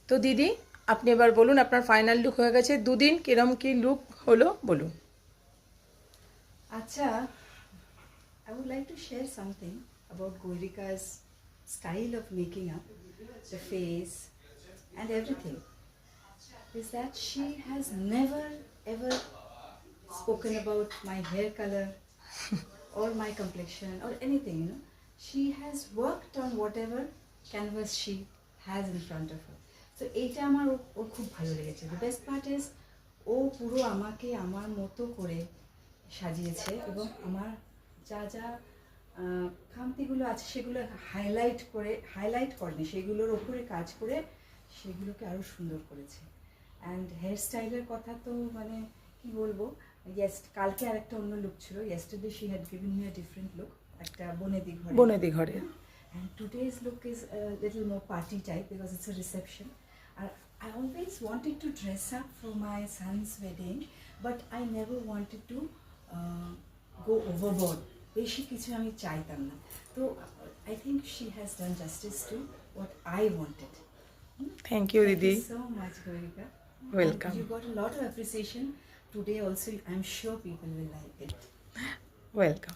তো দিদি আপনি এবার বলুন, আপনার ফাইনাল লুক হয়ে গেছে, দুদিন কিরম কি লুক হলো বলুন। Acha, I would like to share something about Goirika's style of making up, the face and everything. Is that she has never ever spoken about my hair color or my complexion or anything, you know. She has worked on whatever canvas she has in front of her. So এইটা আমার ওর খুব ভালো লেগেছে। The best part is ও পুরো আমাকে আমার মতো করে সাজিয়েছে এবং আমার যা যা খামতিগুলো আছে সেগুলো হাইলাইট করেনি, সেগুলোর ওপরে কাজ করে সেগুলোকে আরও সুন্দর করেছে। অ্যান্ড হেয়ার স্টাইলের কথা তো মানে কি বলবো, কালকে আরেকটা অন্য লুক ছিল, yesterday she had given me a different look, একটা বনেদি ঘরে। and today's look is a little more party type because it's a reception. I always wanted to dress up for my son's wedding, but I never wanted to go overboard. বেশি কিছু আমি চাইতাম না, তো I think she has done justice to what I wanted. Thank you Thank didi. you so much, Gorika. Welcome. And you got a lot of appreciation today also. I'm sure people will like it. Welcome.